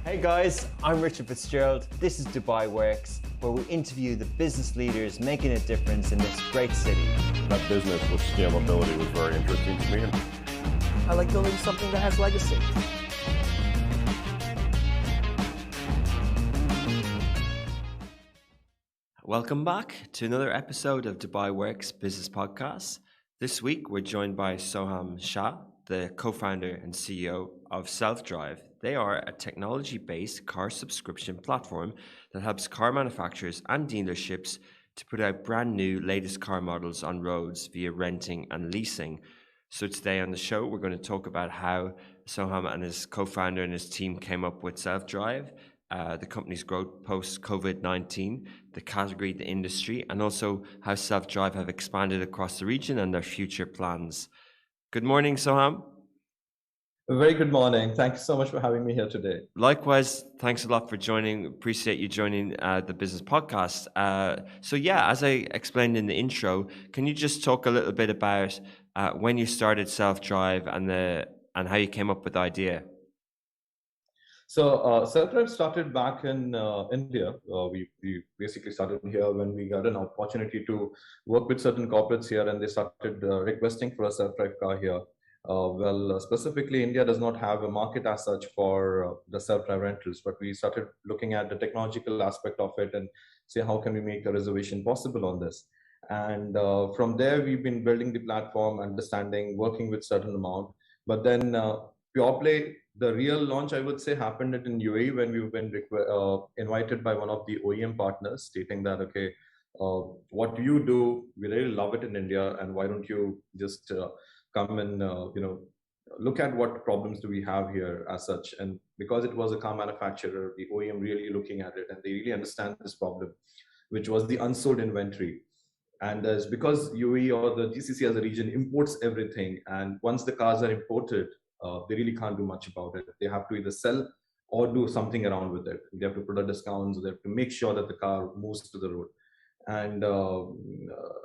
Hey guys, I'm Richard Fitzgerald. This is Dubai Works, where we interview the business leaders making a difference in this great city. That business with scale mobility was very interesting to me. I like building something that has legacy. Welcome back to another episode of Dubai Works Business Podcast. This week we're joined by SOHAM SHAH, the co-founder and CEO of Selfdrive. They are a technology-based car subscription platform that helps car manufacturers and dealerships to put out brand new latest car models on roads via renting and leasing. So today on the show, we're going to talk about how SOHAM and his co-founder and his team came up with Selfdrive, the company's growth post-COVID-19, the category, the industry, and also how Selfdrive have expanded across the region and their future plans. Good morning, SOHAM. A very good morning. Thank you so much for having me here today. Likewise, thanks a lot for joining. Appreciate you joining the business podcast. As I explained in the intro, can you just talk a little bit about when you started Selfdrive and how you came up with the idea? So Selfdrive started back in India. We basically started here when we got an opportunity to work with certain corporates here, and they started requesting for a self-drive car here. Specifically, India does not have a market as such for the self-drive rentals, but we started looking at the technological aspect of it and say, how can we make a reservation possible on this? And from there, we've been building the platform, understanding, working with certain amount. But then pure play, the real launch, I would say, happened in UAE when we've been invited by one of the OEM partners stating that, okay, what you do, we really love it in India, and why don't you just come and look at what problems do we have here as such. And because it was a car manufacturer, the OEM really looking at it, and they really understand this problem, which was the unsold inventory. And as because UAE or the GCC as a region imports everything, and once the cars are imported, they really can't do much about it. They have to either sell or do something around with it. They have to put a discount, they have to make sure that the car moves to the road. And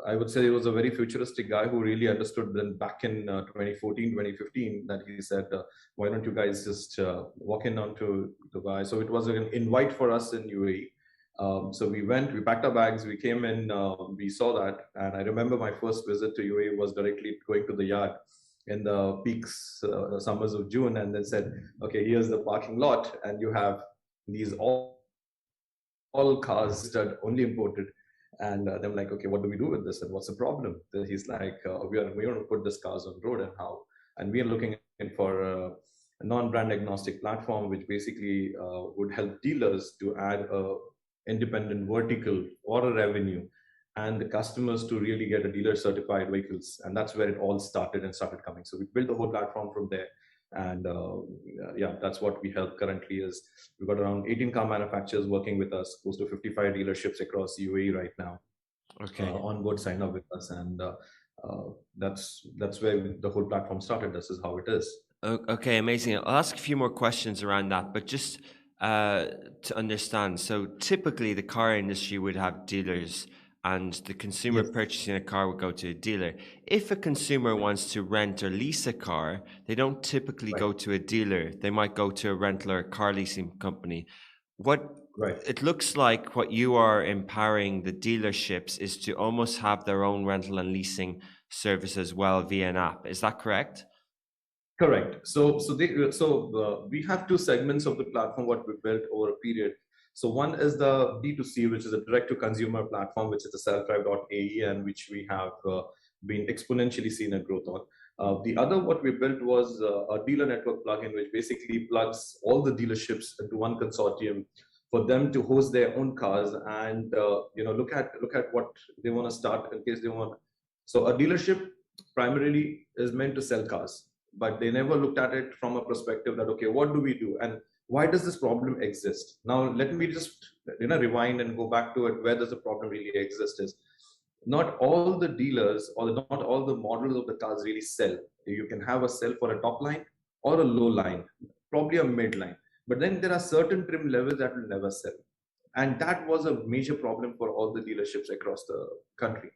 I would say he was a very futuristic guy who really understood then back in 2014, 2015, that he said, why don't you guys just walk in onto Dubai? So it was an invite for us in UAE. So we went, we packed our bags, we came in, we saw that. And I remember my first visit to UAE was directly going to the yard in the peaks, summers of June, and then said, okay, here's the parking lot, and you have these all cars that are only imported. And they're like, okay, what do we do with this? And what's the problem? Then he's like, we want to put these cars on the road, and how? And we are looking for a non-brand agnostic platform, which basically would help dealers to add a independent vertical or a revenue, and the customers to really get a dealer certified vehicles. And that's where it all started coming. So we built the whole platform from there. And that's what we help currently is we've got around 18 car manufacturers working with us, close to 55 dealerships across UAE right now. Okay. On board sign up with us. And that's where the whole platform started. This is how it is. Okay, amazing. I'll ask a few more questions around that, but just to understand. So typically the car industry would have dealers, and the consumer purchasing a car would go to a dealer. If a consumer wants to rent or lease a car, they don't typically go to a dealer. They might go to a rental or a car leasing company. It looks like what you are empowering the dealerships is to almost have their own rental and leasing service as well via an app. Is that correct? Correct. So we have two segments of the platform, what we built over a period. So one is the B2C, which is a direct-to-consumer platform, which is the selfdrive.ae, and which we have been exponentially seen a growth on. The other, what we built was a dealer network plugin, which basically plugs all the dealerships into one consortium for them to host their own cars and look at what they want to start in case they want. So a dealership primarily is meant to sell cars, but they never looked at it from a perspective that, okay, what do we do? And why does this problem exist? Now, let me just rewind and go back to it. Where does the problem really exist is not all the dealers or not all the models of the cars really sell. You can have a sell for a top line or a low line, probably a mid line. But then there are certain trim levels that will never sell. And that was a major problem for all the dealerships across the country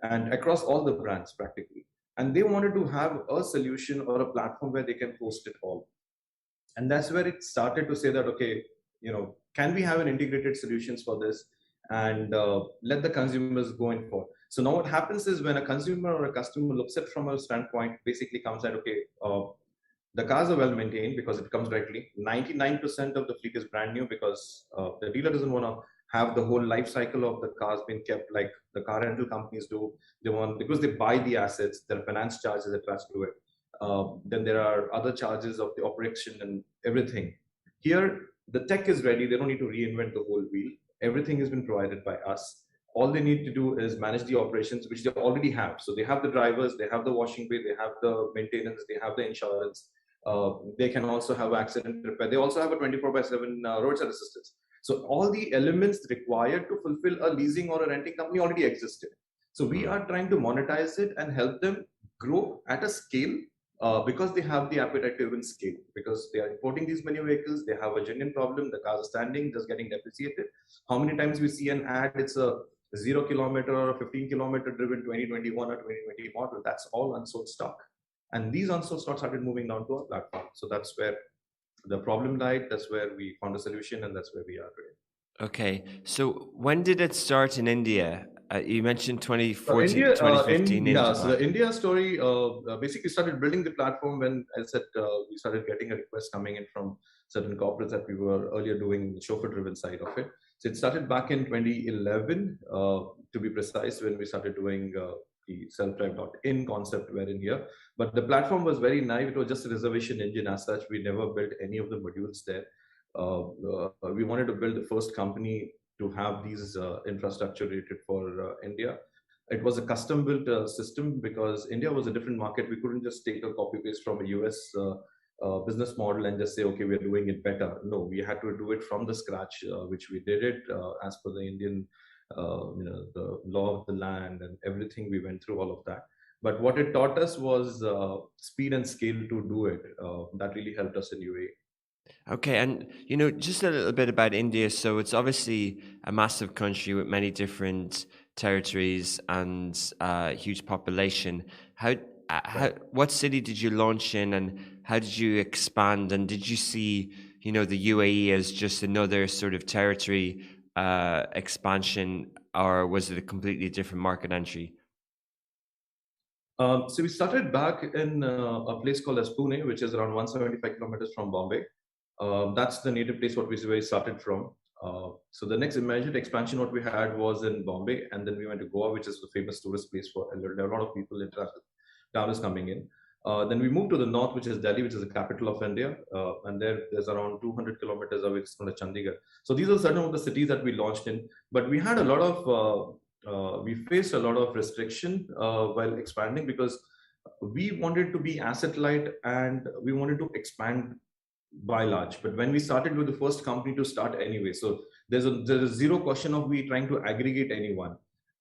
and across all the brands practically. And they wanted to have a solution or a platform where they can host it all. And that's where it started to say that, okay, can we have an integrated solutions for this, and let the consumers go in for. So now what happens is, when a consumer or a customer looks at from a standpoint, basically comes at, okay, the cars are well maintained because it comes directly. 99% of the fleet is brand new, because the dealer doesn't want to have the whole life cycle of the cars being kept like the car rental companies do. They want, because they buy the assets, there are finance charges attached to it. Then there are other charges of the operation and everything. Here, the tech is ready. They don't need to reinvent the whole wheel. Everything has been provided by us. All they need to do is manage the operations, which they already have. So they have the drivers, they have the washing bay, they have the maintenance, they have the insurance. They can also have accident repair. They also have a 24/7 roadside assistance. So all the elements required to fulfill a leasing or a renting company already existed. So we are trying to monetize it and help them grow at a scale, because they have the appetite to even scale, because they are importing these many vehicles. They have a genuine problem. The cars are standing, just getting depreciated. How many times we see an ad, it's a 0 kilometer or a 15 kilometer driven 2021 or 2020 model. That's all unsold stock. And these unsold stocks started moving down to our platform. So that's where the problem lied. That's where we found a solution, and that's where we are today. Okay, so when did it start in India? You mentioned 2014, India, 2015 in yeah, Dubai. so the India story basically started building the platform when I said we started getting a request coming in from certain corporates that we were earlier doing the chauffeur-driven side of it. So it started back in 2011, to be precise, when we started doing the Selfdrive.in concept were in here. But the platform was very naive. It was just a reservation engine as such. We never built any of the modules there. We wanted to build the first company to have these infrastructure rated for India. It was a custom built system, because India was a different market. We couldn't just take a copy paste from a US business model and just say, okay, we're doing it better. No, we had to do it from the scratch, which we did it as per the Indian, the law of the land and everything. We went through all of that. But what it taught us was speed and scale to do it. That really helped us in UAE. Okay, and just a little bit about India. So it's obviously a massive country with many different territories and huge population. What city did you launch in, and how did you expand? And did you see, the UAE as just another sort of territory expansion, or was it a completely different market entry? So we started back in a place called as Pune, which is around 175 kilometers from Bombay. That's the native place where we started from. So the next immediate expansion what we had was in Bombay, and then we went to Goa, which is the famous tourist place for, and there are a lot of people, international travelers coming in. Then we moved to the north, which is Delhi, which is the capital of India, and there's around 200 kilometers away from the Chandigarh. So these are certain of the cities that we launched in, but we had a lot of we faced a lot of restriction while expanding, because we wanted to be asset light and we wanted to expand by large. But when we started, with the first company to start anyway, so there's a zero question of we trying to aggregate anyone.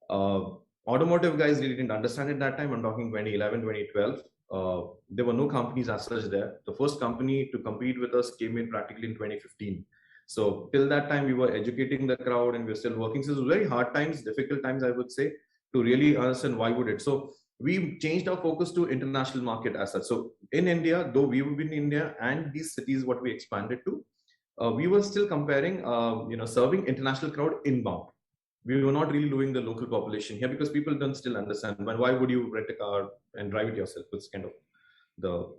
Automotive guys really didn't understand it that time. I'm talking 2011, 2012. There were no companies as such there. The first company to compete with us came in practically in 2015. So till that time, we were educating the crowd and we were still working. So it was very hard times, difficult times, I would say, to really understand why would it. So we changed our focus to international market as such. So in India, though we were in India and these cities, what we expanded to, we were still comparing, serving international crowd inbound. We were not really doing the local population here, because people don't still understand. But why would you rent a car and drive it yourself? It's kind of the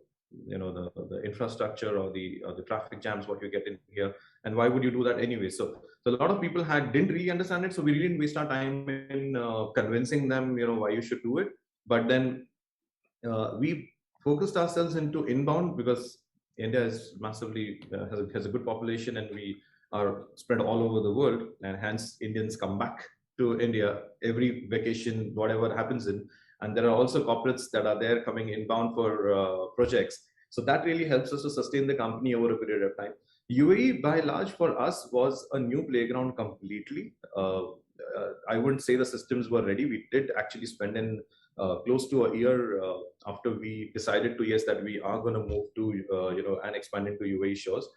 infrastructure or the traffic jams what you get in here, and why would you do that anyway? So a lot of people didn't really understand it. So we didn't waste our time in convincing them, why you should do it. But then we focused ourselves into inbound, because India is massively has a good population, and we are spread all over the world, and hence Indians come back to India every vacation, whatever happens in. And there are also corporates that are there coming inbound for projects. So that really helps us to sustain the company over a period of time. UAE, by and large, for us was a new playground completely. I wouldn't say the systems were ready. We did actually spend in close to a year after we decided to, yes, that we are going to move to, and expand into UAE shores.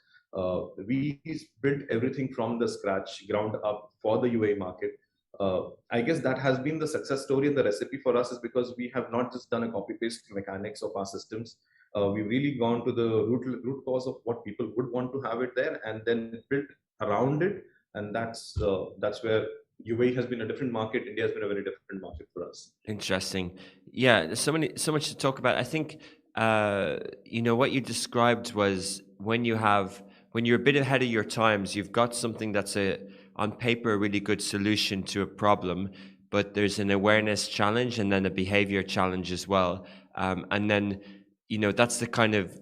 We built everything from the scratch, ground up for the UAE market. I guess that has been the success story, and the recipe for us is because we have not just done a copy paste mechanics of our systems. We've really gone to the root cause of what people would want to have it there, and then built around it. And that's where UAE has been a different market. India has been a very different market for us. Interesting. Yeah, there's so much to talk about. I think what you described was when you're a bit ahead of your times, you've got something that's on paper a really good solution to a problem, but there's an awareness challenge and then a behavior challenge as well. And then that's the kind of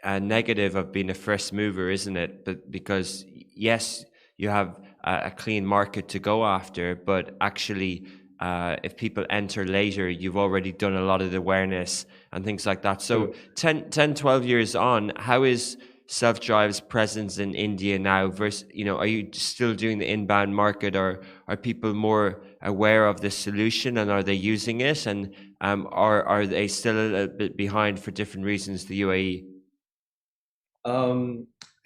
negative of being a first mover, isn't it? But because yes, you have a clean market to go after, but actually if people enter later, you've already done a lot of the awareness and things like that. So 10, 12 years on, how is Selfdrive's presence in India now versus, are you still doing the inbound market, or are people more aware of the solution and are they using it? And are they still a little bit behind for different reasons, the UAE?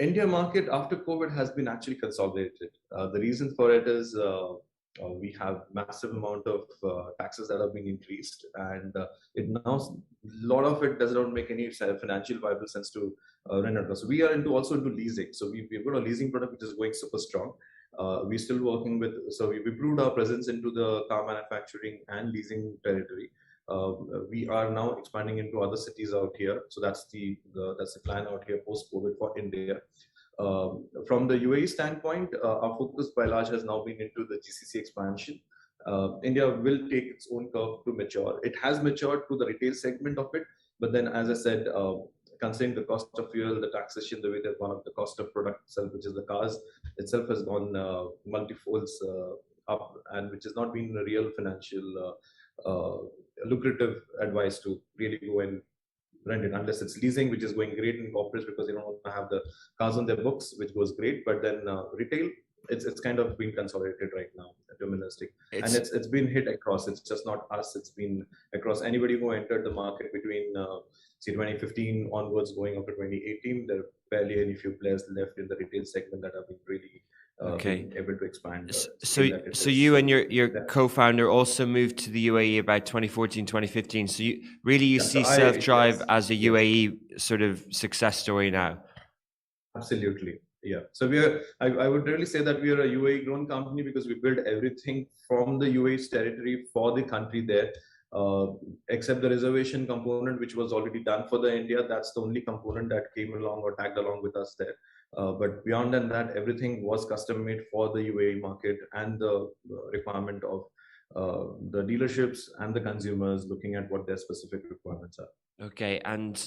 India market after COVID has been actually consolidated. The reason for it is we have massive amount of taxes that have been increased, and it now a lot of it does not make any financial viable sense to rent it. So we are also into leasing. So we've got a leasing product which is going super strong. We're still working with, so we've improved our presence into the car manufacturing and leasing territory. We are now expanding into other cities out here. So that's the plan out here post COVID for India. From the UAE standpoint, our focus by large has now been into the GCC expansion. India will take its own curve to mature. It has matured to the retail segment of it, but then, as I said, considering the cost of fuel, the taxation, the way that one of the cost of product itself, which is the cars itself, has gone multi-folds up, and which has not been a real financial lucrative advice to really go and rent it, unless it's leasing, which is going great in corporates because they don't want to have the cars on their books, which goes great. But then retail, it's kind of been consolidated right now, deterministic, and it's been hit across. It's just not us. It's been across anybody who entered the market between say 2015 onwards, going up to 2018. There are barely any few players left in the retail segment that have been really able to expand. So you and your co-founder also moved to the UAE about 2014, 2015. So you see Selfdrive as a UAE sort of success story now. Absolutely. Yeah. So I would really say that we are a UAE grown company because we build everything from the UAE's territory for the country there. Except the reservation component, which was already done for the India. That's the only component that came along or tagged along with us there. But beyond that, everything was custom made for the UAE market and the requirement of the dealerships and the consumers looking at what their specific requirements are. Okay, and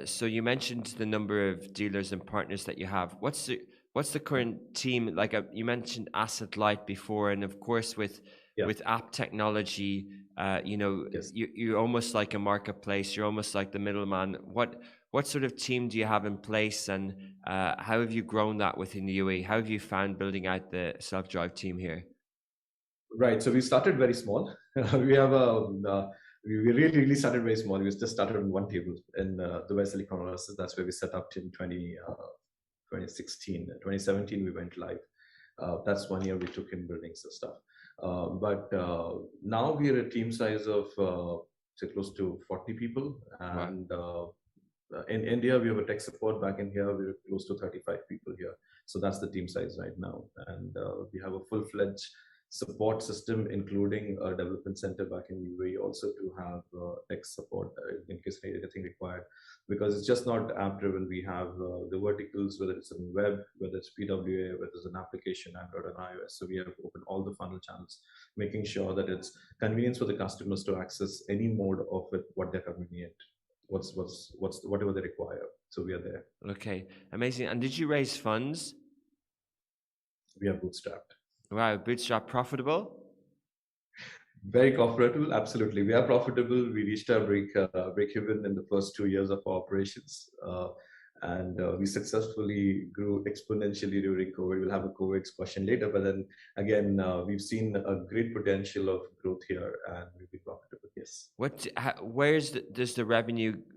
so you mentioned the number of dealers and partners that you have. What's the current team like? You mentioned asset light before, and of course with app technology, you're almost like a marketplace. You're almost like the middleman. What sort of team do you have in place, and how have you grown that within the UAE? How have you found building out the Selfdrive team here? Right. So we started very small. We have we really started very small. We just started on one table in Dubai Silicon Valley. That's where we set up in 2016. 2017 we went live. That's 1 year we took in building some stuff. But now we are a team size of say close to 40 people, and in India we have a tech support. Back in here we're close to 35 people here. So that's the team size right now, and we have a full-fledged support system, including a development center back in UAE, also to have tech support in case anything required. Because it's just not app driven. We have the verticals, whether it's in web, whether it's PWA, whether it's an application, Android and iOS. So we have opened all the funnel channels, making sure that it's convenience for the customers to access any mode of it, what they're convenient, whatever they require. So we are there. Okay, amazing. And did you raise funds? We are bootstrapped. Wow, bootstrap profitable? Very profitable, absolutely. We are profitable. We reached our break even in the first 2 years of our operations, and we successfully grew exponentially during COVID. We'll have a COVID question later, but then again, we've seen a great potential of growth here, and we'll be profitable. Yes. Does the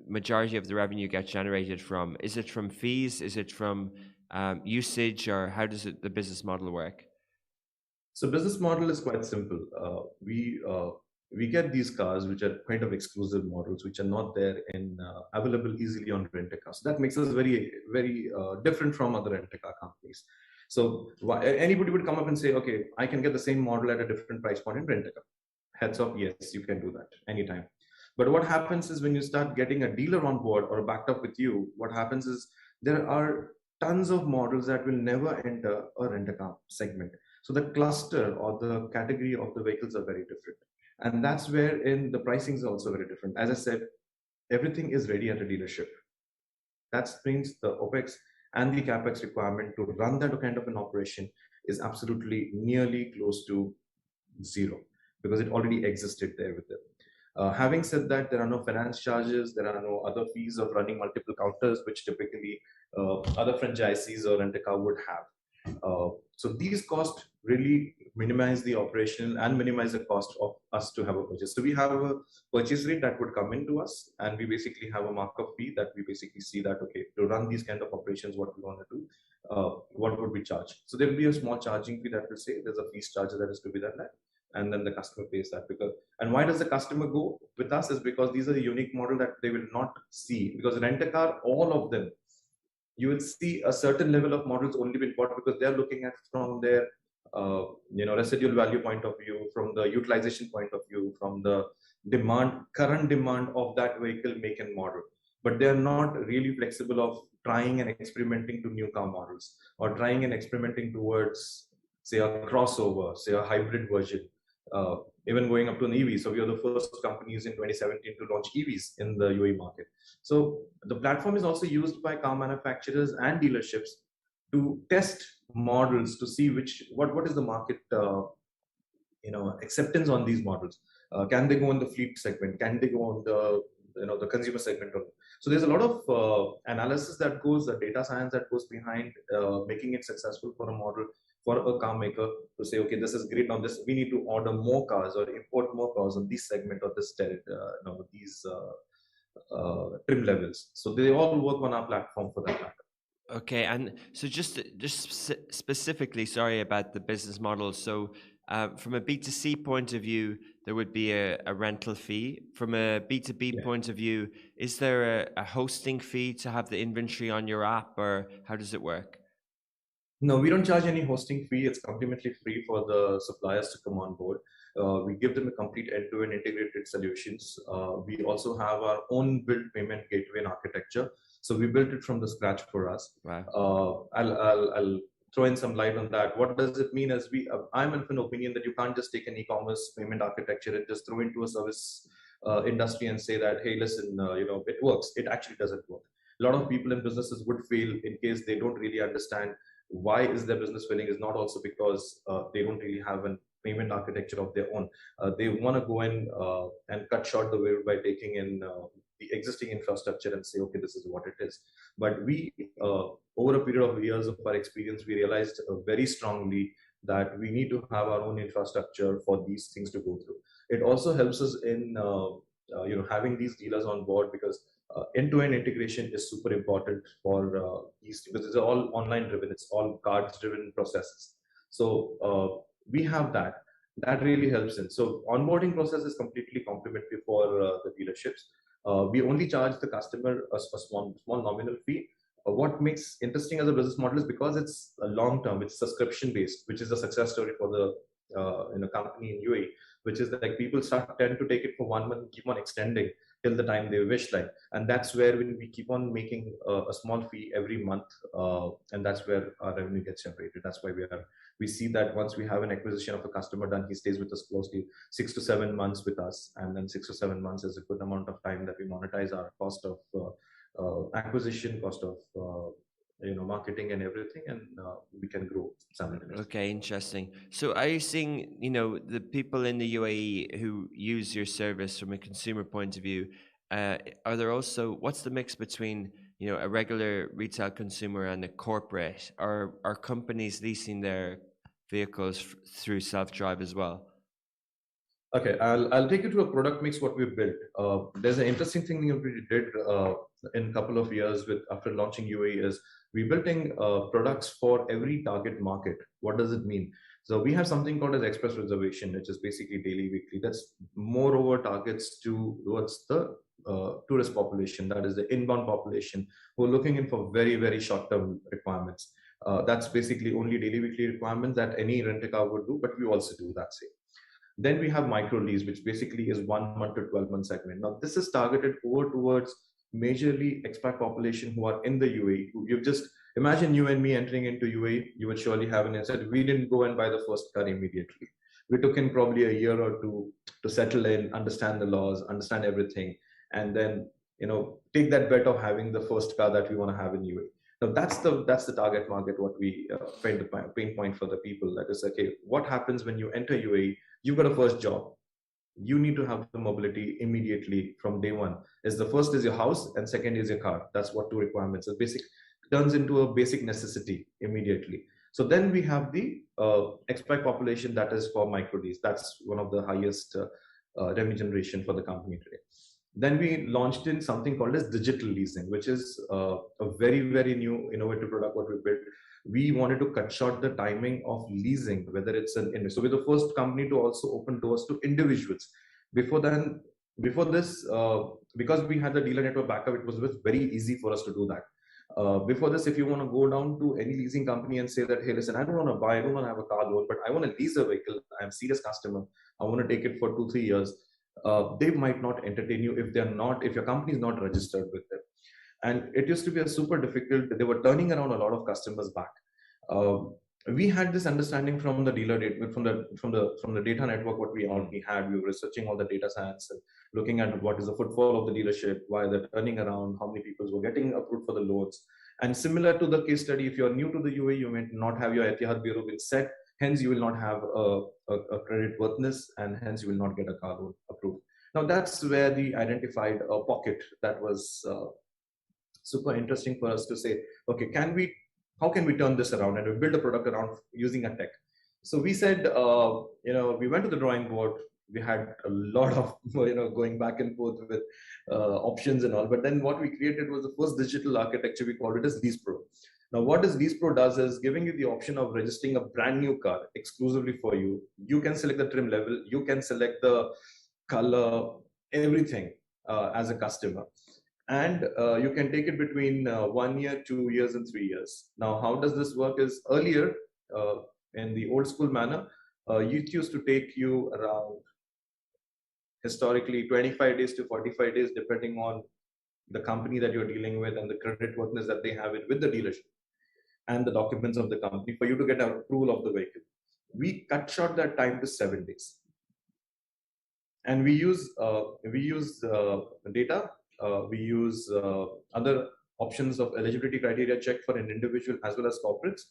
majority of the revenue get generated from? Is it from fees? Is it from usage, or how does the business model work? So business model is quite simple. we get these cars which are kind of exclusive models, which are not there in available easily on rent-a-car. So that makes us very different from other rent-a-car companies. So anybody would come up and say, okay, I can get the same model at a different price point in rent-a-car. Heads up, yes, you can do that anytime. But what happens is when you start getting a dealer on board or backed up with you, what happens is there are tons of models that will never enter a rent-a-car segment. So the cluster or the category of the vehicles are very different. And that's where in the pricing is also very different. As I said, everything is ready at a dealership. That means the OPEX and the CAPEX requirement to run that kind of an operation is absolutely nearly close to zero because it already existed there with them. Having said that, there are no finance charges, there are no other fees of running multiple counters, which typically other franchisees or rent-a-car would have. So these costs really minimize the operation and minimize the cost of us to have a purchase. So we have a purchase rate that would come into us, and we basically have a markup fee that we basically see that, okay, to run these kind of operations, what we want to do, what would we charge? So there will be a small charging fee that will say there's a fees charge that is to be done that, and then the customer pays that. Because, and why does the customer go with us is because these are the unique model that they will not see, because rent-a-car, all of them, you will see a certain level of models only being bought because they're looking at from their residual value point of view, from the utilization point of view, from the current demand of that vehicle make and model. But they're not really flexible of trying and experimenting to new car models or trying and experimenting towards, say, a crossover, say a hybrid version, even going up to an EV. So we are the first companies in 2017 to launch EVs in the UAE market. So the platform is also used by car manufacturers and dealerships to test models to see what is the market acceptance on these models. Can they go in the fleet segment? Can they go on the consumer segment? So there's a lot of analysis that goes, the data science that goes behind making it successful for a model, for a car maker to say, okay, this is great. Now we need to order more cars or import more cars on this segment or this these trim levels. So they all work on our platform for that matter. Okay, and so just specifically, sorry about the business model. So from a B2C point of view, there would be a rental fee. From a B2B point of view, is there a hosting fee to have the inventory on your app, or how does it work? No, we don't charge any hosting fee. It's completely free for the suppliers to come on board. We give them a complete end-to-end integrated solutions. We also have our own built payment gateway and architecture. So we built it from the scratch for us. Wow. I'll throw in some light on that. What does it mean? As I'm of an opinion that you can't just take an e-commerce payment architecture and just throw into a service industry and say that, hey, listen, it works. It actually doesn't work. A lot of people in businesses would fail in case they don't really understand why is their business failing. Is not also because they don't really have a payment architecture of their own. They want to go in and cut short the wheel by taking in the existing infrastructure and say, okay, this is what it is. But we, over a period of years of our experience, we realized very strongly that we need to have our own infrastructure for these things to go through. It also helps us in having these dealers on board, because end-to-end integration is super important for these, because it's all online driven, it's all cards driven processes. So we have that really helps in. So onboarding process is completely complementary for the dealerships. We only charge the customer a small nominal fee. What makes interesting as a business model is because it's a long term, it's subscription based, which is a success story for the company in UAE, which is that like people tend to take it for 1 month, keep on extending till the time they wish, like, and that's where we keep on making a small fee every month, and that's where our revenue gets generated. That's why we see that once we have an acquisition of a customer done, he stays with us closely 6 to 7 months with us, and then 6 to 7 months is a good amount of time that we monetize our cost of acquisition, cost of marketing and everything, and we can grow simultaneously. Okay, interesting. So are you seeing, the people in the UAE who use your service from a consumer point of view, are there also, what's the mix between, a regular retail consumer and a corporate? Are companies leasing their vehicles through Selfdrive as well? Okay, I'll take you to a product mix what we built. There's an interesting thing that we did in a couple of years after launching UAE is we built in products for every target market. What does it mean? So we have something called as express reservation, which is basically daily, weekly. That's moreover targets towards the tourist population, that is the inbound population who are looking in for very, very short-term requirements. That's basically only daily, weekly requirements that any rent-a-car would do, but we also do that same. Then we have micro lease, which basically is 1 month to 12-month segment. Now, this is targeted over towards majorly expat population who are in the UAE. You've just imagine you and me entering into UAE, you would surely have an insight. We didn't go and buy the first car immediately. We took in probably a year or two to settle in, understand the laws, understand everything, and then take that bet of having the first car that we want to have in UAE. Now that's the target market. What we paint the pain point for the people. That is, okay, what happens when you enter UAE? You've got a first job. You need to have the mobility immediately from day one. Is the first is your house and second is your car. That's what two requirements. So basic turns into a basic necessity immediately. So then we have the expat population that is for micro lease. That's one of the highest revenue generation for the company today. Then we launched in something called as digital leasing, which is a very, very new innovative product what we built. We wanted to cut short the timing of leasing, whether it's so we're the first company to also open doors to individuals. Before this, because we had the dealer network backup, it was very easy for us to do that. Before this, if you want to go down to any leasing company and say that, hey, listen, I don't want to have a car loan, but I want to lease a vehicle. I'm a serious customer. I want to take it for 2-3 years. They might not entertain you if your company is not registered with them. And it used to be a super difficult. They were turning around a lot of customers back. We had this understanding from the dealer data, from the data network. What we already had, we were researching all the data science and looking at what is the footfall of the dealership, why they're turning around, how many people were getting approved for the loans. And similar to the case study, if you're new to the UAE, you may not have your Etihad bureau been set. Hence, you will not have a credit worthiness, and hence you will not get a car loan approved. Now, that's where we identified a pocket that was super interesting for us to say, okay, how can we turn this around and we build a product around using a tech? So we said, we went to the drawing board. We had a lot of, going back and forth with options and all. But then what we created was the first digital architecture. We called it as Lease Pro. Now, what this Lease Pro does is giving you the option of registering a brand new car exclusively for you. You can select the trim level. You can select the color, everything as a customer. And you can take it between 1 year, 2 years, and 3 years. Now, how does this work is earlier, in the old school manner, it used to take you around, historically, 25 days to 45 days, depending on the company that you're dealing with and the credit worthiness that they have with the dealership and the documents of the company for you to get an approval of the vehicle. We cut short that time to 7 days. And we use data. We use other options of eligibility criteria check for an individual as well as corporates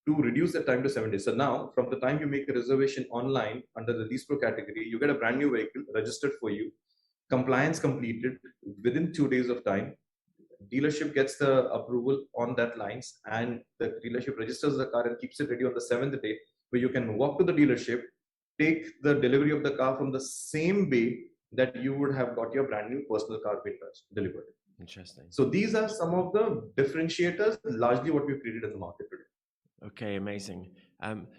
to reduce the time to 7 days. So now, from the time you make a reservation online under the Lease Pro category, you get a brand new vehicle registered for you, compliance completed within 2 days of time. Dealership gets the approval on that lines, and the dealership registers the car and keeps it ready on the 7th day, where you can walk to the dealership, take the delivery of the car from the same bay that you would have got your brand new personal car being delivered. Interesting. So these are some of the differentiators, largely what we've created in the market today. Okay, amazing.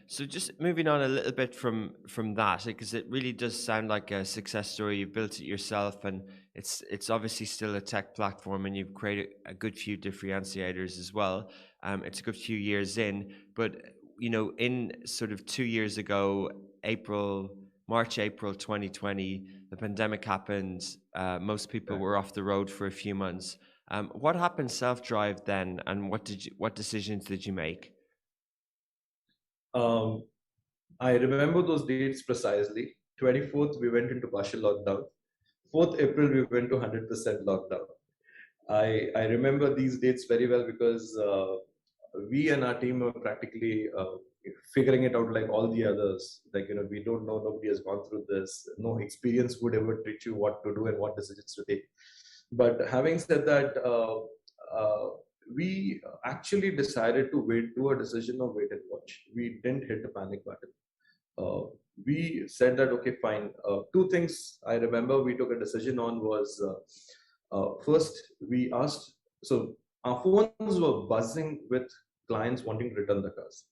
So just moving on a little bit from that, because it really does sound like a success story. You built it yourself, and it's obviously still a tech platform, and you've created a good few differentiators as well. It's a good few years in, but in sort of 2 years ago, March, April 2020, the pandemic happened. Most people were off the road for a few months. What happened Selfdrive then, and what decisions did you make? I remember those dates precisely. 24th, we went into partial lockdown. 4th April, we went to 100% lockdown. I remember these dates very well because we and our team were practically figuring it out like all the others. Like, we don't know, nobody has gone through this. No experience would ever teach you what to do and what decisions to take. But having said that, we actually decided to do a decision of wait and watch. We didn't hit the panic button. We said that, okay, fine. Two things I remember we took a decision on was, first, we asked, so our phones were buzzing with clients wanting to return the cars.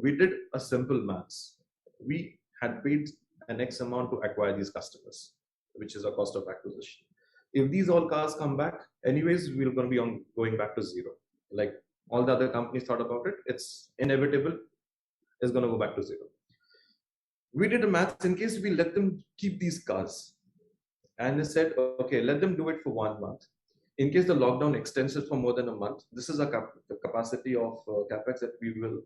we did a simple maths. We had paid an X amount to acquire these customers, which is a cost of acquisition. If these all cars come back, anyways, we're going to be on going back to zero. Like all the other companies thought about it, it's inevitable. It's going to go back to zero. We did a maths in case we let them keep these cars, and they said, okay, let them do it for 1 month. In case the lockdown extends it for more than a month, this is the capacity of capex that we will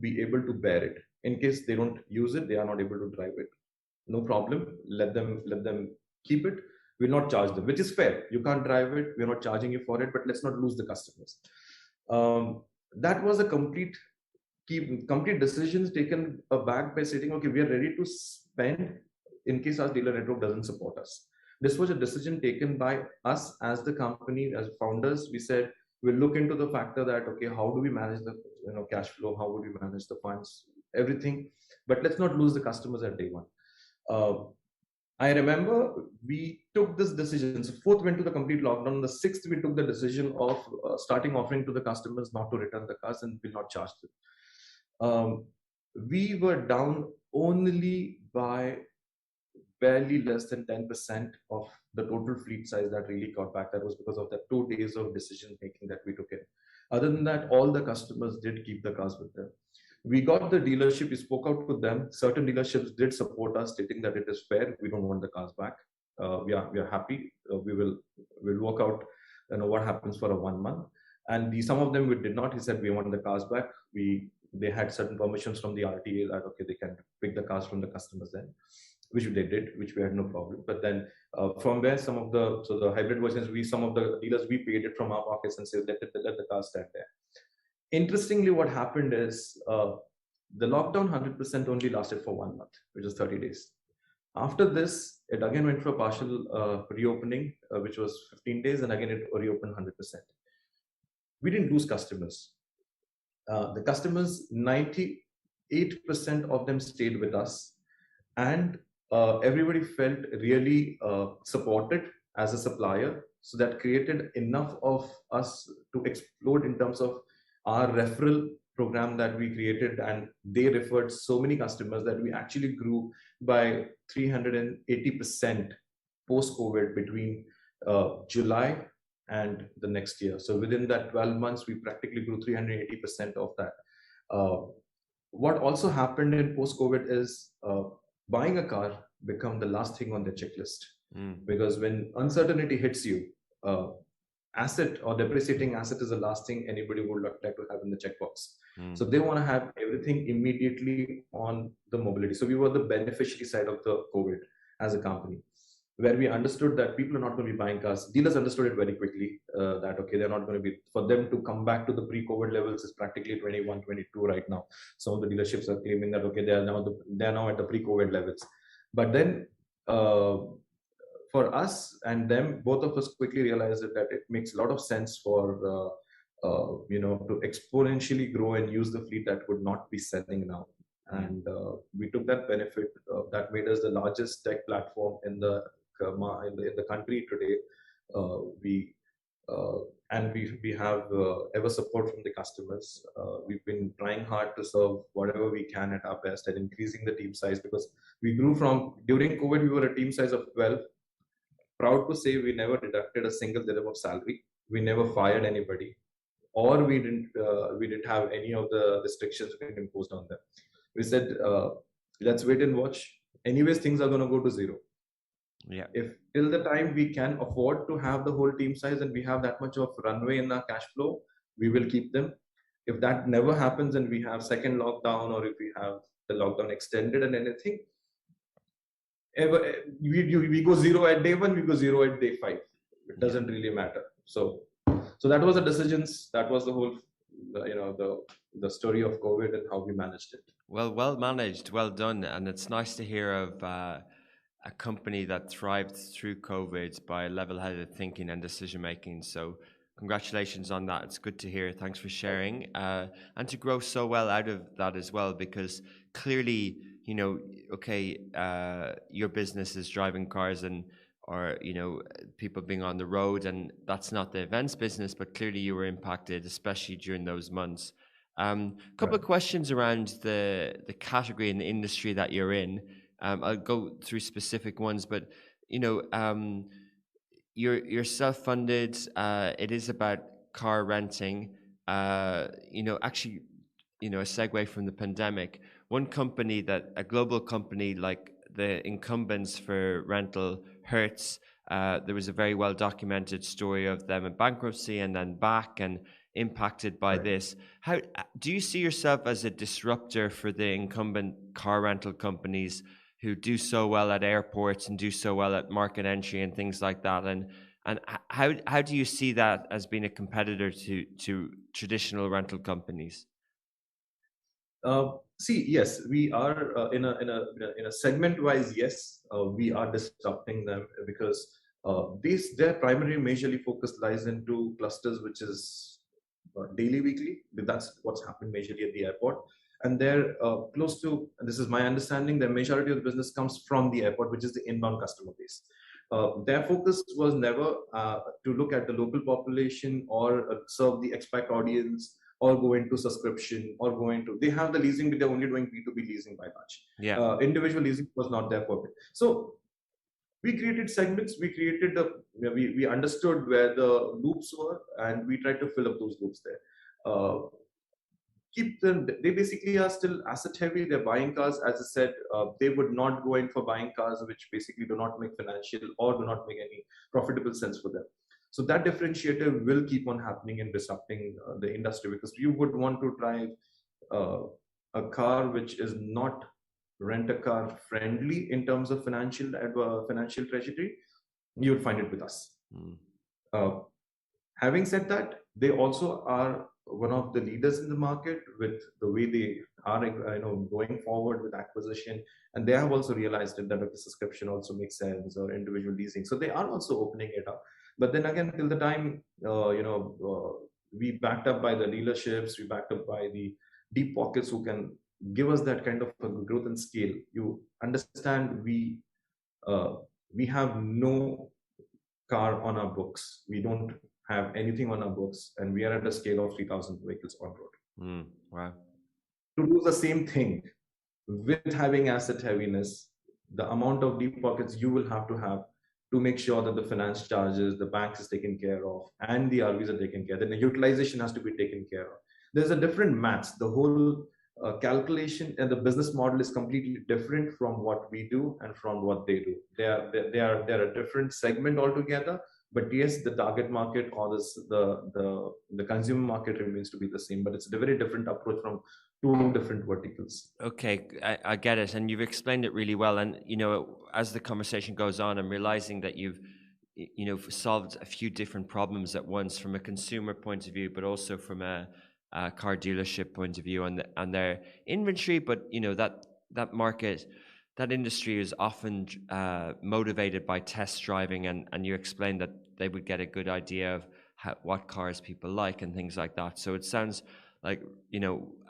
be able to bear it. In case they don't use it, they are not able to drive it. No problem. Let them keep it. We'll not charge them, which is fair. You can't drive it. We're not charging you for it, but let's not lose the customers. That was a complete decisions taken back by saying, okay, we are ready to spend in case our dealer network doesn't support us. This was a decision taken by us as the company, as founders. We said, we'll look into the factor that, okay, how do we manage the cash flow? How would we manage the funds? Everything. But let's not lose the customers at day one. I remember we took this decision. So 4th went to the complete lockdown. The 6th, we took the decision of starting offering to the customers not to return the cars and will not charge them. We were down only by barely less than 10% of the total fleet size that really got back. That was because of the 2 days of decision making that we took in. Other than that, all the customers did keep the cars with them. We got the dealership, we spoke out with them. Certain dealerships did support us, stating that it is fair. We don't want the cars back. We are happy. We'll work out what happens for a 1 month. And some of them we did not. He said we want the cars back. They had certain permissions from the RTA that okay, they can pick the cars from the customers then, which they did, which we had no problem. But then from where the hybrid versions, some of the dealers, we paid it from our pockets and said, let the cars stand there. Interestingly, what happened is the lockdown 100% only lasted for 1 month, which is 30 days. After this, it again went for a partial reopening, which was 15 days, and again it reopened 100%. We didn't lose customers. The customers, 98% of them stayed with us, and everybody felt really supported as a supplier. So that created enough of us to explode in terms of our referral program that we created, and they referred so many customers that we actually grew by 380% post-COVID between July and the next year. So within that 12 months, we practically grew 380% of that. What also happened in post-COVID is buying a car become the last thing on the checklist. Because when uncertainty hits you, asset or depreciating asset is the last thing anybody would like to have in the checkbox. So they want to have everything immediately on the mobility. So we were the beneficiary side of the COVID as a company, where we understood that people are not going to be buying cars. Dealers understood it very quickly that, okay, they're not going to be, for them to come back to the pre-COVID levels is practically 21, 22 right now. Some of the dealerships are claiming that, okay, they are now at the pre-COVID levels. But then for us and them, both of us quickly realized that it makes a lot of sense for, to exponentially grow and use the fleet that would not be selling now. And we took that benefit. That made us the largest tech platform in the country today. We have ever support from the customers. We've been trying hard to serve whatever we can at our best and increasing the team size, because we grew from, during COVID, we were a team size of 12. Proud to say we never deducted a single dirham of salary. We never fired anybody, or we didn't have any of the restrictions being imposed on them. We said, let's wait and watch. Anyways, things are going to go to zero. Yeah. If till the time we can afford to have the whole team size and we have that much of runway in our cash flow, we will keep them. If that never happens and we have second lockdown, or if we have the lockdown extended and anything, we go zero at day 1, we go zero at day 5. It doesn't really matter. So that was the decisions. That was the whole, the story of COVID and how we managed it. Well managed, well done, and it's nice to hear of a company that thrived through COVID by level-headed thinking and decision making. So congratulations on that. It's good to hear. Thanks for sharing, and to grow so well out of that as well, because clearly, your business is driving cars or people being on the road, and that's not the events business, but clearly you were impacted, especially during those months. Couple of questions around the category and the industry that you're in. I'll go through specific ones, but you're self-funded. It is about car renting. Actually, a segue from the pandemic. One company a global company like the incumbents for rental, Hertz. There was a very well documented story of them in bankruptcy and then back and impacted by this. How do you see yourself as a disruptor for the incumbent car rental companies who do so well at airports and do so well at market entry and things like that? And how do you see that as being a competitor to traditional rental companies? Yes, we are in a segment-wise. Yes, we are disrupting them because their primary majorly focus lies into clusters, which is daily, weekly. That's what's happened majorly at the airport, and they're close to. And this is my understanding. The majority of the business comes from the airport, which is the inbound customer base. Their focus was never to look at the local population or serve the expat audience, or go into subscription, or they have the leasing, but they're only doing B2B leasing by much. Yeah. Individual leasing was not their purpose. So we created segments, we understood where the loops were, and we tried to fill up those loops there. They basically are still asset heavy. They're buying cars, as I said. They would not go in for buying cars which basically do not make financial or do not make any profitable sense for them. So that differentiator will keep on happening in disrupting the industry, because you would want to drive a car which is not rent-a-car friendly in terms of financial trajectory. You would find it with us. Having said that, they also are one of the leaders in the market with the way they are going forward with acquisition, and they have also realized that the subscription also makes sense, or individual leasing. So they are also opening it up. But then again, till the time we backed up by the dealerships, we backed up by the deep pockets who can give us that kind of growth and scale. You understand, we have no car on our books. We don't have anything on our books, and we are at a scale of 3,000 vehicles on road. Wow. To do the same thing with having asset heaviness, the amount of deep pockets you will have to make sure that the finance charges, the banks is taken care of, and the RVs are taken care of, then the utilization has to be taken care of. There's a different maths. The whole calculation and the business model is completely different from what we do and from what they do. They are a different segment altogether. But yes, the target market or the consumer market remains to be the same, but it's a very different approach from two different verticals. Okay, I get it, and you've explained it really well. And as the conversation goes on, I'm realizing that you've solved a few different problems at once, from a consumer point of view, but also from a car dealership point of view on their inventory. But that market, that industry is often motivated by test driving, and you explained that they would get a good idea of what cars people like and things like that. So it sounds like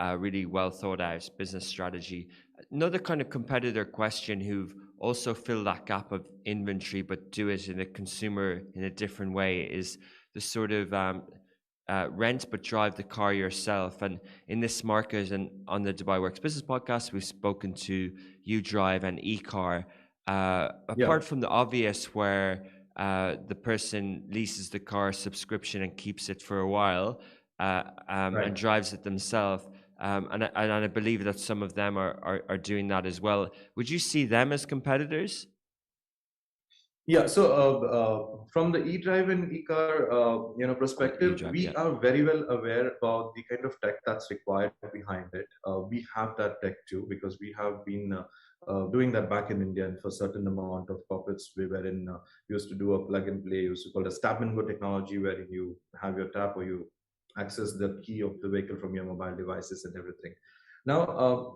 a really well thought out business strategy. Another kind of competitor question who've also filled that gap of inventory but do it in a different way is the sort of rent but drive the car yourself. And in this market, and on the Dubai Works Business Podcast, we've spoken to UDrive and eCar. Apart from the obvious where the person leases the car subscription and keeps it for a while and drives it themselves, and I believe that some of them are doing that as well. Would you see them as competitors? Yeah, so from the eDrive and eCar perspective, we are very well aware about the kind of tech that's required behind it. We have that tech too, because we have been doing that back in India, and for a certain amount of corporates, we used to do a plug and play, used to call it a tap and go technology, wherein you have your tap or you access the key of the vehicle from your mobile devices and everything. Now,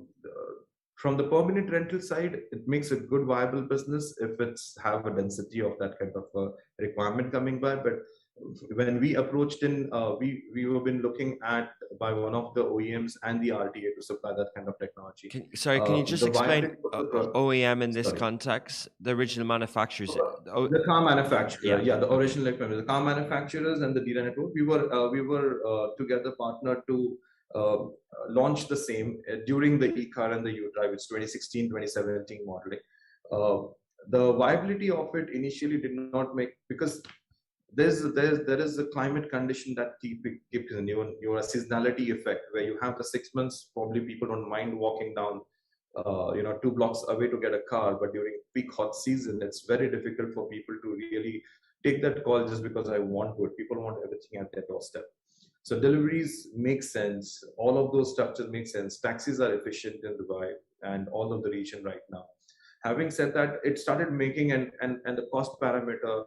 from the permanent rental side, it makes a good viable business if it's have a density of that kind of requirement coming by. But when we approached we have been looking at by one of the OEMs and the RTA to supply that kind of technology. Can you just explain OEM in this context? The original manufacturers, the car manufacturer, the original, the car manufacturers and the dealer network. We were together partnered to uh, launched the same during the e-car and the U-Drive. It's 2016, 2017 modeling. Uh, the viability of it initially did not make, because there is a climate condition that gives you a seasonality effect where you have the 6 months. Probably people don't mind walking down 2 blocks away to get a car, but during peak hot season it's very difficult for people to really take that call just because I want to. People want everything at their doorstep. So deliveries make sense, all of those structures make sense. Taxis are efficient in Dubai and all of the region right now. Having said that, it started making and the cost parameter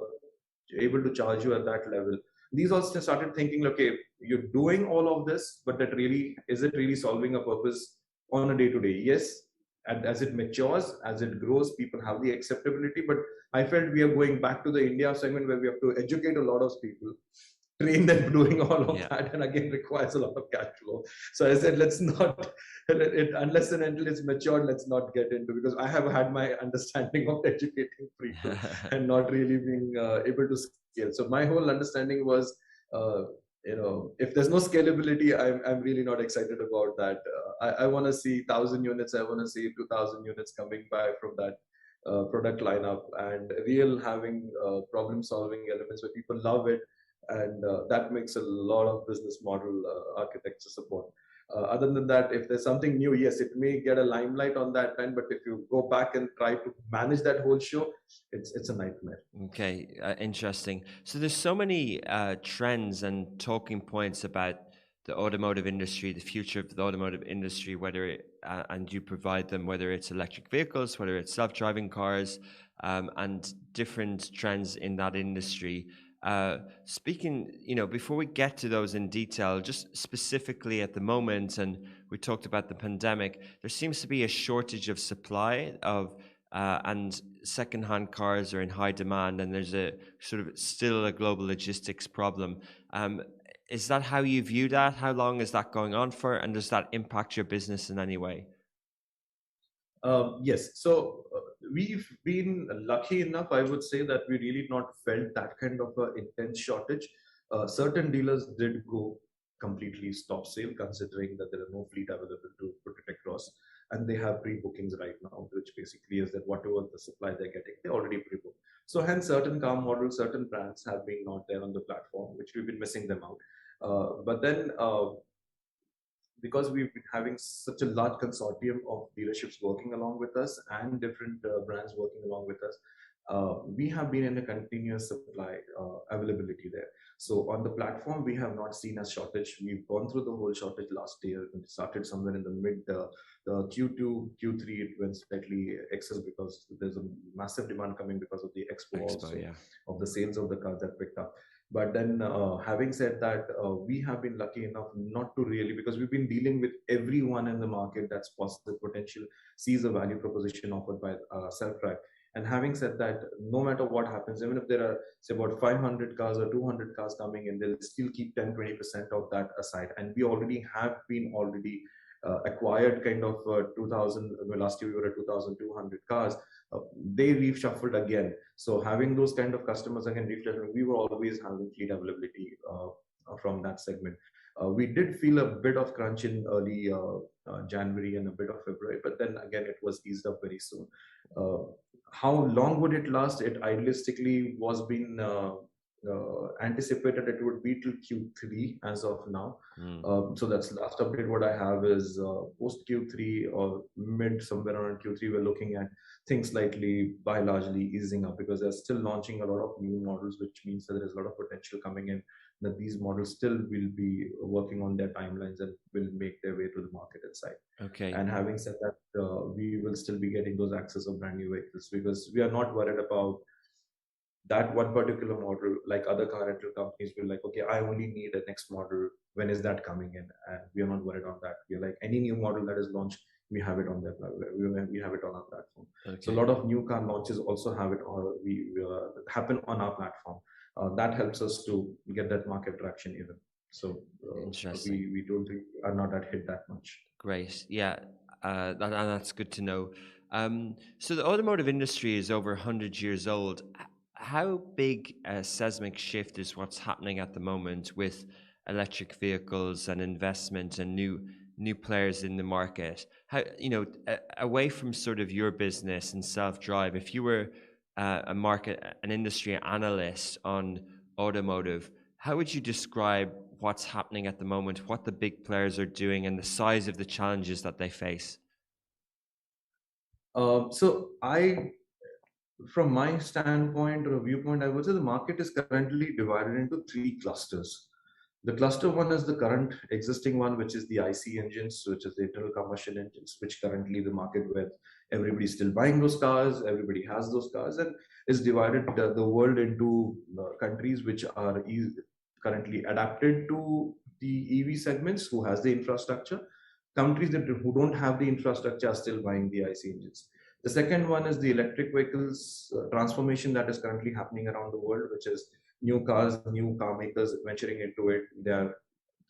able to charge you at that level. These also started thinking, okay, you're doing all of this, but that really, is it really solving a purpose on a day to day? Yes, and as it matures, as it grows, people have the acceptability. But I felt we are going back to the India segment where we have to educate a lot of people, train them doing all of that, and again requires a lot of cash flow. So I said, let's not, unless and until it's matured, let's not get into, because I have had my understanding of educating people and not really being able to scale. So my whole understanding was, if there's no scalability, I'm really not excited about that. I want to see 1,000 units, I want to see 2,000 units coming by from that product lineup, and real having problem solving elements where people love it, and that makes a lot of business model architecture support. Other than that, if there's something new, yes, it may get a limelight on that time, but if you go back and try to manage that whole show, it's a nightmare. Okay, interesting. So there's so many trends and talking points about the automotive industry, the future of the automotive industry, and you provide them, whether it's electric vehicles, whether it's self-driving cars, and different trends in that industry. Speaking, before we get to those in detail, just specifically at the moment, and we talked about the pandemic, there seems to be a shortage of supply of and second-hand cars are in high demand, and there's a sort of still a global logistics problem. Is that how you view that? How long is that going on for, and does that impact your business in any way? Yes. So we've been lucky enough, I would say, that we really not felt that kind of an intense shortage. Certain dealers did go completely stop sale, considering that there are no fleet available to put it across. And they have pre-bookings right now, which basically is that whatever the supply they're getting, they already pre-booked. So hence certain car models, certain brands have been not there on the platform, which we've been missing them out. But then because we've been having such a large consortium of dealerships working along with us and different brands working along with us, we have been in a continuous supply availability there. So on the platform, we have not seen a shortage. We've gone through the whole shortage last year. It started somewhere in the mid Q2, Q3. It went slightly excess because there's a massive demand coming because of the expo also, of the sales of the cars that picked up. But then having said that, we have been lucky enough not to really, because we've been dealing with everyone in the market that's positive potential, sees a value proposition offered by Selfdrive. And having said that, no matter what happens, even if there are, say, about 500 cars or 200 cars coming in, they'll still keep 10-20% of that aside. And we already have been acquired kind of 2,000, last year we were at 2,200 cars. They reshuffled again. So having those kind of customers again reshuffling, we were always having fleet availability from that segment. We did feel a bit of crunch in early January and a bit of February, but then again it was eased up very soon. How long would it last? It idealistically was being anticipated it would be till Q3 as of now. So that's the last update. What I have is post Q3 or mid somewhere around Q3, we're looking at things slightly by largely easing up, because they're still launching a lot of new models, which means that there is a lot of potential coming in, that these models still will be working on their timelines and will make their way to the market inside. Okay. And having said that, we will still be getting those access of brand new vehicles, because we are not worried about that one particular model. Like other car rental companies will like, okay, I only need a next model. When is that coming in? And we are not worried on that. We're like, any new model that is launched, we have it on their we have it on our platform. Okay. So a lot of new car launches also have it, or we happen on our platform. That helps us to get that market traction even. So we don't think are not at hit that much. Great, yeah, that's good to know. So the automotive industry is over 100 years old. How big a seismic shift is what's happening at the moment with electric vehicles and investment and new players in the market. How, you know, away from sort of your business and self-drive, if you were an industry analyst on automotive, how would you describe what's happening at the moment, what the big players are doing, and the size of the challenges that they face? From my standpoint or a viewpoint, I would say the market is currently divided into three clusters. The cluster one is the current existing one, which is the IC engines, which is the internal combustion engines, which currently the market where everybody's still buying those cars, everybody has those cars, and is divided the world into countries which are currently adapted to the EV segments, who has the infrastructure. Countries who don't have the infrastructure are still buying the IC engines. The second one is the electric vehicles transformation that is currently happening around the world, which is new cars, new car makers venturing into it. They're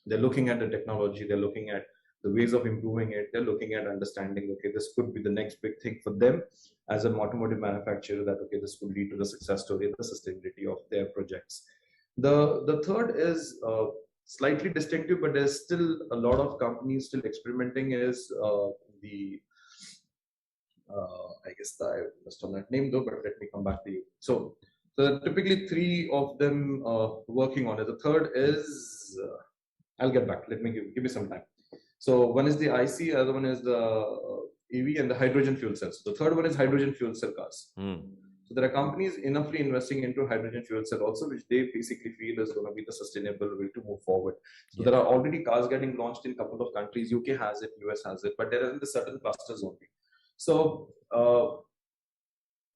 looking at the technology, they're looking at the ways of improving it, they're looking at understanding, okay, this could be the next big thing for them as an automotive manufacturer, that okay, this could lead to the success story and the sustainability of their projects. The third is slightly distinctive, but there's still a lot of companies still experimenting, is I guess I missed on that name though, but let me come back to you. So typically three of them working on it. The third is, I'll get back. Let me give me some time. So one is the IC, other one is the EV, and the hydrogen fuel cells. The third one is hydrogen fuel cell cars. So there are companies enoughly investing into hydrogen fuel cell also, which they basically feel is going to be the sustainable way to move forward. So there are already cars getting launched in a couple of countries. UK has it, US has it, but there are in the certain clusters only. So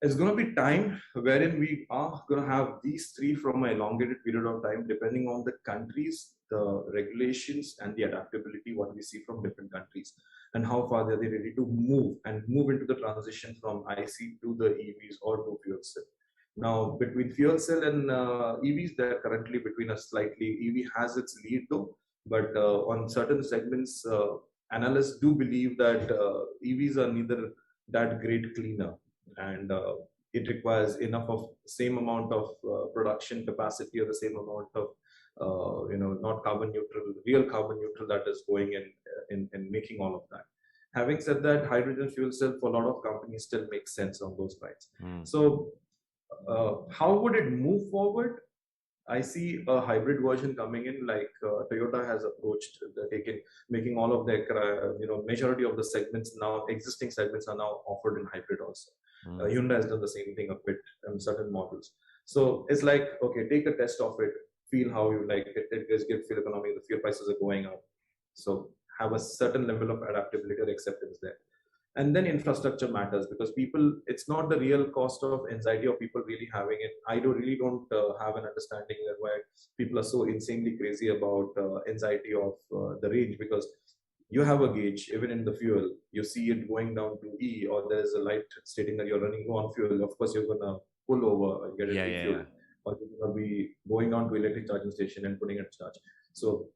it's going to be time wherein we are going to have these three from an elongated period of time, depending on the countries, the regulations, and the adaptability, what we see from different countries, and how far are they ready to move into the transition from IC to the EVs or to fuel cell. Now, between fuel cell and EVs, they're currently between a slightly, EV has its lead though, but on certain segments, analysts do believe that EVs are neither that great cleaner, and it requires enough of same amount of production capacity, or the same amount of not carbon neutral, real carbon neutral, that is going in making all of that. Having said that, hydrogen fuel cell for a lot of companies still makes sense on those lines. So how would it move forward? I see a hybrid version coming in, like Toyota has approached, making all of their, majority of the segments now, existing segments are now offered in hybrid also. Hyundai has done the same thing a bit on certain models. So it's like, okay, take a test of it, feel how you like it. It is good fuel economy, the fuel prices are going up. So have a certain level of adaptability or acceptance there. And then infrastructure matters, because people, it's not the real cost of anxiety of people really having it. I really don't have an understanding that why people are so insanely crazy about anxiety of the range, because you have a gauge, even in the fuel, you see it going down to E, or there's a light stating that you're running low on fuel. Of course, you're going to pull over and get it refueled, or you're going to be going on to electric charging station and putting it to charge. So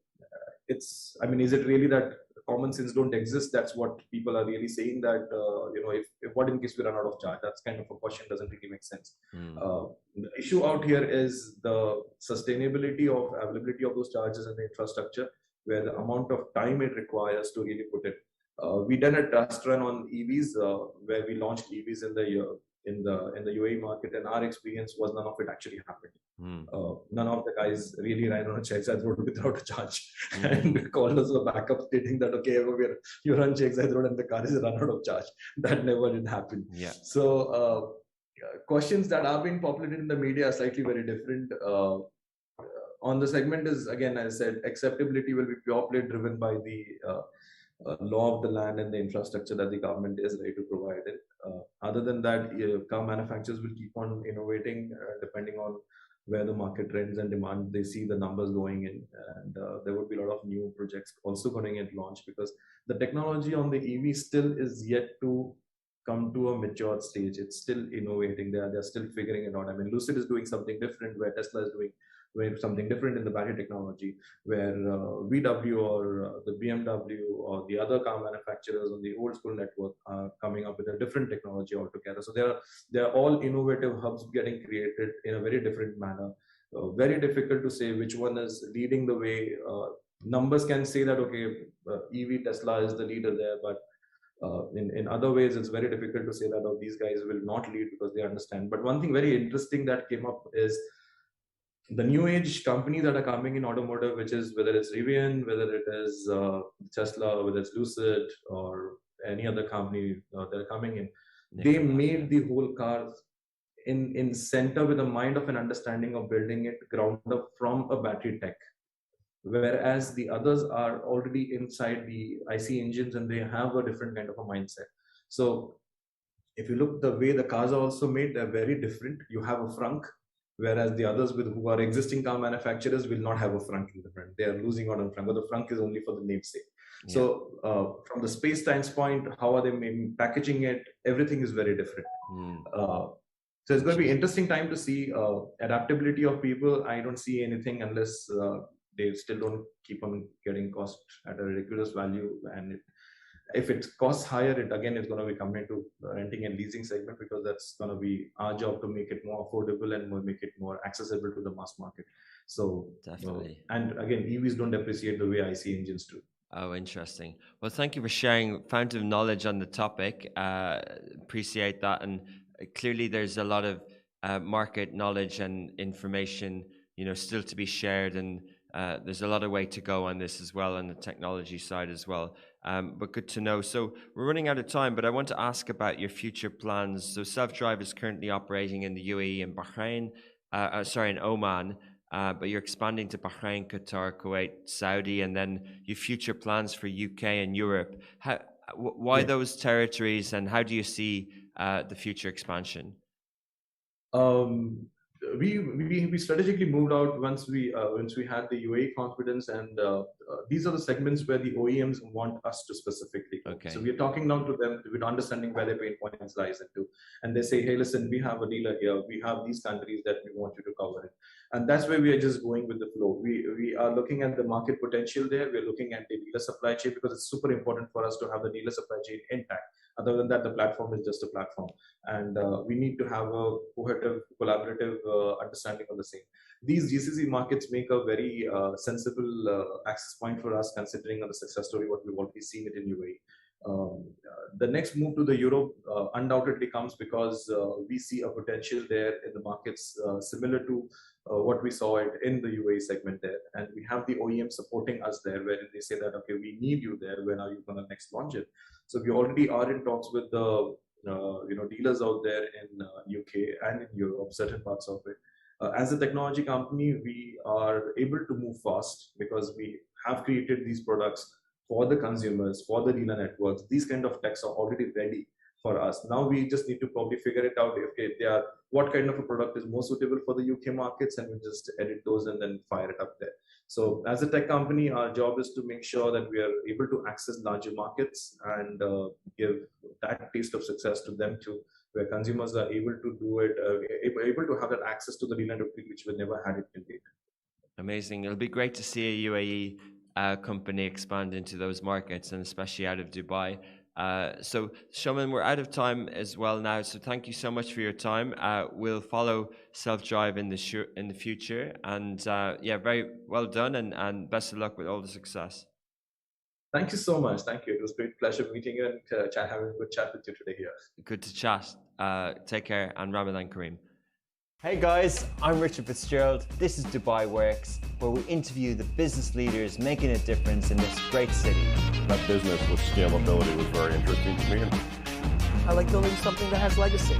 it's, I mean, is it really that common sense don't exist? That's what people are really saying, that if what in case we run out of charge? That's kind of a question, doesn't really make sense. The issue out here is the sustainability of availability of those charges and the infrastructure, where the amount of time it requires to really put it. We done a test run on EVs, where we launched EVs in the UAE market, and our experience was none of it actually happened. None of the guys really ran on a Checkside road without a charge, and called us a backup stating that, okay, you run Checkside road and the car is run out of charge. That never did happen. So questions that are being populated in the media are slightly very different. On the segment is, again, as I said, acceptability will be purely driven by the law of the land and the infrastructure that the government is ready to provide it. Other than that, car manufacturers will keep on innovating depending on where the market trends and demand, they see the numbers going in, and there would be a lot of new projects also going to get launched, because the technology on the EV still is yet to come to a mature stage. It's still innovating. They're still figuring it out. I mean, Lucid is doing something different, where Tesla is doing something different in the battery technology, where VW or the BMW or the other car manufacturers on the old school network are coming up with a different technology altogether. So they're all innovative hubs getting created in a very different manner. very difficult to say which one is leading the way. Numbers can say that, okay, EV Tesla is the leader there, but in other ways, it's very difficult to say that, oh, these guys will not lead because they understand. But one thing very interesting that came up is the new age companies that are coming in automotive, which is whether it's Rivian, whether it is Tesla, whether it's Lucid or any other company that are coming in, they made the whole car in center with a mind of an understanding of building it ground up from a battery tech. Whereas the others are already inside the IC engines and they have a different kind of a mindset. So if you look the way the cars are also made, they're very different. You have a frunk, whereas the others who are existing car manufacturers will not have a frunk in the front. They are losing out on frunk, but the frunk is only for the namesake. Yeah. So from the space standpoint, how are they packaging it? Everything is very different. So it's going to be interesting time to see adaptability of people. I don't see anything unless they still don't keep on getting cost at a ridiculous value. And if it costs higher, it again is going to be coming to renting and leasing segment, because that's going to be our job to make it more affordable and make it more accessible to the mass market. So definitely. And again, EVs don't depreciate the way IC engines do. Oh, interesting. Well, thank you for sharing fountain of knowledge on the topic. Appreciate that. And clearly there's a lot of market knowledge and information, still to be shared. And there's a lot of way to go on this as well, on the technology side as well. But good to know. So we're running out of time, but I want to ask about your future plans. So Selfdrive is currently operating in the UAE and Bahrain, in Oman, but you're expanding to Bahrain, Qatar, Kuwait, Saudi, and then your future plans for UK and Europe. Why those territories, and how do you see the future expansion? We strategically moved out once we had the UAE confidence, and these are the segments where the OEMs want us to specifically go. Okay. So we are talking now to them with understanding where their pain points lies into, and they say, hey, listen, we have a dealer here, we have these countries that we want you to cover it, and that's where we are just going with the flow. We are looking at the market potential there. We're looking at the dealer supply chain, because it's super important for us to have the dealer supply chain intact. Other than that, the platform is just a platform, and we need to have a collaborative understanding of the same. These GCC markets make a very sensible access point for us, considering on the success story what we've already seen it in UAE. The next move to the Europe undoubtedly comes because we see a potential there in the markets similar to what we saw it in the UAE segment there, and we have the OEM supporting us there, where they say that, okay, we need you there. When are you going to next launch it? So we already are in talks with the dealers out there in UK and in Europe, certain parts of it. As a technology company, we are able to move fast because we have created these products for the consumers, for the dealer networks. These kind of techs are already ready for us. Now we just need to probably figure it out. Okay, what kind of a product is more suitable for the UK markets, and we just edit those and then fire it up there. So as a tech company, our job is to make sure that we are able to access larger markets and give that taste of success to them too, where consumers are able to do it, able to have that access to the dealer network, which we never had it till date. Amazing. It'll be great to see a UAE company expand into those markets, and especially out of Dubai. So Showman, we're out of time as well now, so thank you so much for your time. We'll follow Selfdrive in the future, and very well done, and best of luck with all the success. Thank you so much. Thank you. It was a great pleasure meeting you and having a good chat with you today here. Good to chat. Take care, and Ramadan Kareem. Hey guys, I'm Richard Fitzgerald. This is Dubai Works, where we interview the business leaders making a difference in this great city. That business with scalability was very interesting to me. I like building something that has legacy.